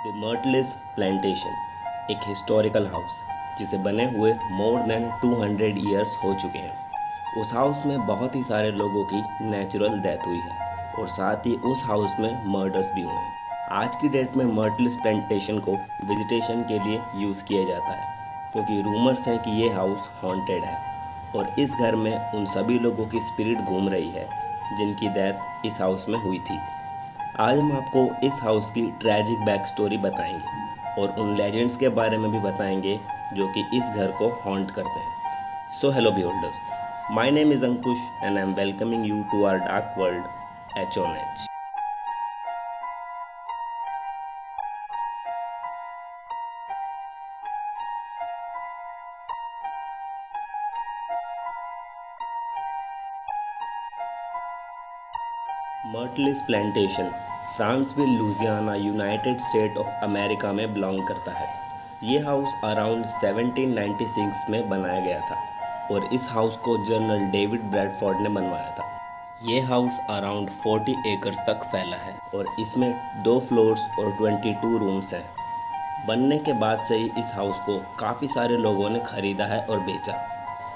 The मर्टलिस plantation एक historical house जिसे बने हुए मोर देन 200 ईयर्स हो चुके हैं। उस हाउस में बहुत ही सारे लोगों की नेचुरल डेथ हुई है और साथ ही उस हाउस में मर्डर्स भी हुए हैं। आज की डेट में मर्टलिस प्लांटेशन को विजिटेशन के लिए यूज़ किया जाता है क्योंकि रूमर्स हैं कि ये हाउस हॉन्टेड है और इस घर में उन सभी लोगों की स्पिरिट घूम रही है जिनकी डेथ इस हाउस में हुई थी। आज हम आपको इस हाउस की ट्रैजिक बैक स्टोरी बताएंगे और उन लेजेंड्स के बारे में भी बताएंगे जो कि इस घर को हॉन्ट करते हैं। So hello beholders, my name is Ankush and I am welcoming you to our dark world HONH। Myrtles plantation Francisville Louisiana United State of America में बिलोंग करता है। ये हाउस अराउंड 1796 में बनाया गया था और इस हाउस को जनरल डेविड ब्रैडफोर्ड ने बनवाया था। ये हाउस अराउंड 40 एकर्स तक फैला है और इसमें 2 फ्लोर्स और 22 रूम्स हैं। बनने के बाद से ही इस हाउस को काफ़ी सारे लोगों ने ख़रीदा है और बेचा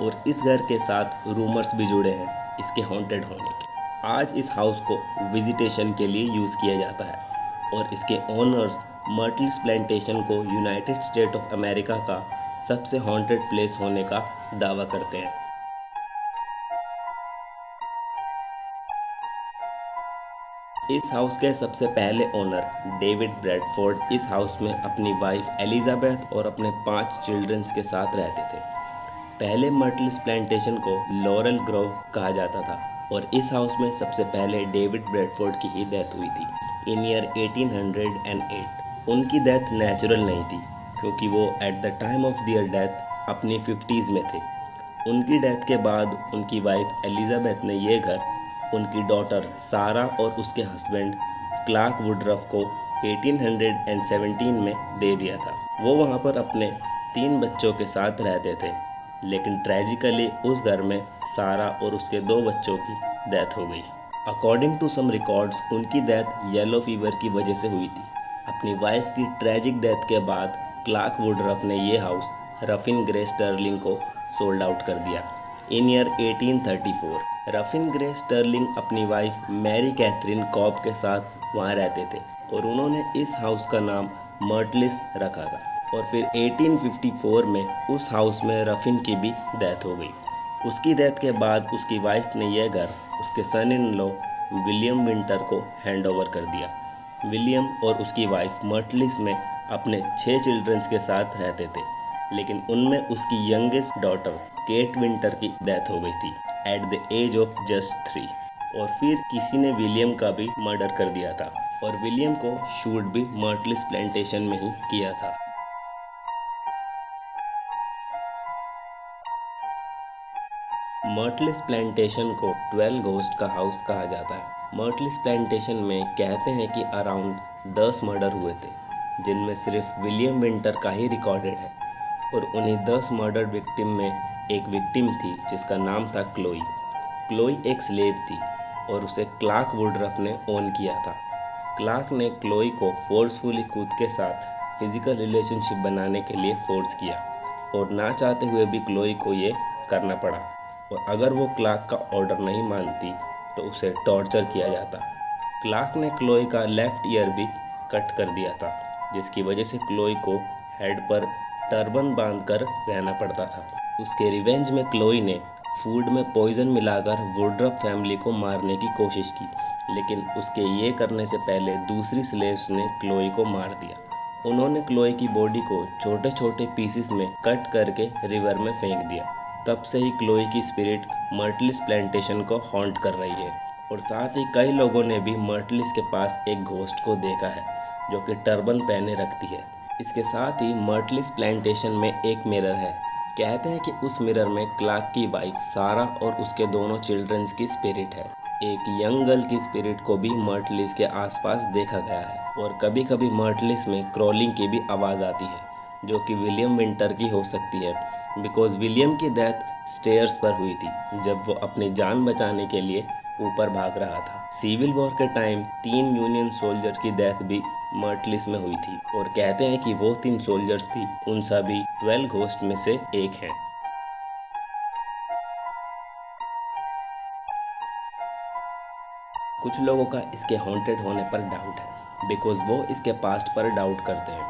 और इस घर के साथ रूमर्स भी जुड़े हैं इसके हॉन्टेड होने के। आज इस हाउस को विजिटेशन के लिए यूज़ किया जाता है और इसके ओनर्स मर्टलिस प्लांटेशन को यूनाइटेड स्टेट ऑफ अमेरिका का सबसे हॉन्टेड प्लेस होने का दावा करते हैं। इस हाउस के सबसे पहले ओनर डेविड ब्रैडफोर्ड इस हाउस में अपनी वाइफ एलिजाबेथ और अपने 5 चिल्ड्रंस के साथ रहते थे। पहले मर्टलिस प्लांटेशन को लॉरेल ग्रोव कहा जाता था और इस हाउस में सबसे पहले डेविड ब्रैडफोर्ड की ही डेथ हुई थी इन ईयर 1808। उनकी डेथ नेचुरल नहीं थी क्योंकि वो at the time of their death अपनी 50s में थे। उनकी डेथ के बाद उनकी वाइफ एलिजाबेथ ने यह घर उनकी डॉटर सारा और उसके हस्बैंड क्लार्क वुडरफ को 1817 में दे दिया था। वो वहाँ पर अपने 3 बच्चों के साथ रहते थे, लेकिन ट्रेजिकली उस घर में सारा और उसके 2 बच्चों की डेथ हो गई। अकॉर्डिंग टू सम रिकॉर्ड्स उनकी डेथ येलो फीवर की वजह से हुई थी। अपनी वाइफ की ट्रेजिक डेथ के बाद क्लार्क वुडरफ ने ये हाउस रफिन ग्रे स्टर्लिंग को सोल्ड आउट कर दिया इन ईयर 1834। रफिन ग्रे स्टर्लिंग अपनी वाइफ मैरी कैथरीन कॉब के साथ वहाँ रहते थे और उन्होंने इस हाउस का नाम मर्टलिस रखा था और फिर 1854 में उस हाउस में रफिन की भी डेथ हो गई। उसकी डेथ के बाद उसकी वाइफ ने यह घर उसके सन इन लॉ विलियम विंटर को हैंड ओवर कर दिया। विलियम और उसकी वाइफ मर्टलिस में अपने 6 चिल्ड्रंस के साथ रहते थे, लेकिन उनमें उसकी यंगेस्ट डॉटर केट विंटर की डेथ हो गई थी at the age of just 3। और फिर किसी ने विलियम का भी मर्डर कर दिया था और विलियम को शूट भी मर्टलिस प्लांटेशन में ही किया था। मर्टलिस प्लांटेशन को 12 घोस्ट का हाउस कहा जाता है। मर्टलिस प्लांटेशन में कहते हैं कि अराउंड 10 मर्डर हुए थे, जिनमें सिर्फ विलियम विंटर का ही रिकॉर्डेड है और उन्हीं 10 मर्डर विक्टिम में एक विक्टिम थी जिसका नाम था क्लोई। क्लोई एक स्लेव थी और उसे क्लार्क वुडरफ ने ओन किया था। क्लार्क ने क्लोई को फोर्सफुली खुद के साथ फिजिकल रिलेशनशिप बनाने के लिए फोर्स किया और ना चाहते हुए भी क्लोई को ये करना पड़ा और अगर वो क्लार्क का ऑर्डर नहीं मानती तो उसे टॉर्चर किया जाता। क्लार्क ने क्लोई का लेफ्ट ईयर भी कट कर दिया था, जिसकी वजह से क्लोई को हेड पर टर्बन बांधकर रहना पड़ता था। उसके रिवेंज में क्लोई ने फूड में पॉइजन मिलाकर वुडरफ फैमिली को मारने की कोशिश की, लेकिन उसके ये करने से पहले दूसरी स्लेव्स ने क्लोई को मार दिया। उन्होंने क्लोई की बॉडी को छोटे छोटे पीसेस में कट करके रिवर में फेंक दिया। तब से ही क्लोई की स्पिरिट मर्टलिस प्लांटेशन को हॉन्ट कर रही है और साथ ही कई लोगों ने भी मर्टलिस के पास एक घोस्ट को देखा है जो कि टर्बन पहने रखती है। इसके साथ ही मर्टलिस प्लांटेशन में एक मिरर है। कहते हैं कि उस मिरर में क्लार्क की वाइफ सारा और उसके दोनों चिल्ड्रंस की स्पिरिट है। एक यंग गर्ल की स्पिरिट को भी मर्टलिस के आसपास देखा गया है और कभी कभी मर्टलिस में क्रॉलिंग की भी आवाज़ आती है जो कि विलियम विंटर की हो सकती है, बिकॉज विलियम की डेथ स्टेयर्स पर हुई थी जब वो अपनी जान बचाने के लिए ऊपर भाग रहा था। सिविल वॉर के टाइम 3 यूनियन सोल्जर की डेथ भी मर्टलिस में हुई थी और कहते हैं कि वो 3 सोल्जर्स भी उन सभी 12 घोस्ट में से एक हैं। कुछ लोगों का इसके हॉन्टेड होने पर डाउट है बिकॉज वो इसके पास्ट पर डाउट करते हैं।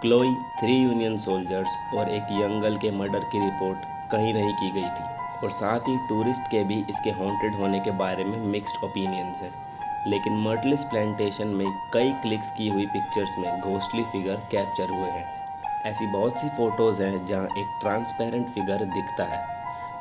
क्लोई, 3 यूनियन सोल्जर्स और एक यंग गर्ल के मर्डर की रिपोर्ट कहीं नहीं की गई थी और साथ ही टूरिस्ट के भी इसके हॉन्टेड होने के बारे में मिक्स्ड ओपिनियंस हैं। लेकिन मर्टलिस प्लांटेशन में कई क्लिक्स की हुई पिक्चर्स में घोस्टली फिगर कैप्चर हुए हैं। ऐसी बहुत सी फोटोज़ हैं जहां एक ट्रांसपेरेंट फिगर दिखता है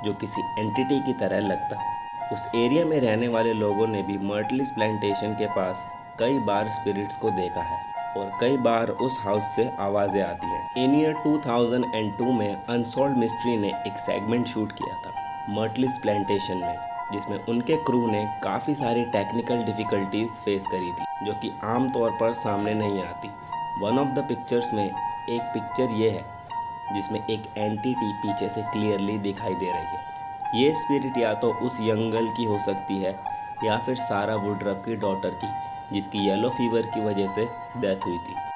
जो किसी एंटिटी की तरह लगता है। उस एरिया में रहने वाले लोगों ने भी मर्टलिस प्लांटेशन के पास कई बार स्पिरिट्स को देखा है और कई बार उस हाउस से आवाज़ें आती हैं। इन ईयर 2002 में अनसॉल्व्ड मिस्ट्री ने एक सेगमेंट शूट किया था मर्टलिस प्लांटेशन में, जिसमें उनके क्रू ने काफ़ी सारी टेक्निकल डिफ़िकल्टीज फेस करी थी जो कि आम तौर पर सामने नहीं आती। वन ऑफ द पिक्चर्स में एक पिक्चर ये है जिसमें एक एंटिटी पीछे से क्लियरली दिखाई दे रही है। ये स्पिरिट या तो उस यंग गर्ल की हो सकती है या फिर सारा वुडरफ की डॉटर की, जिसकी येलो फीवर की वजह से डेथ हुई थी।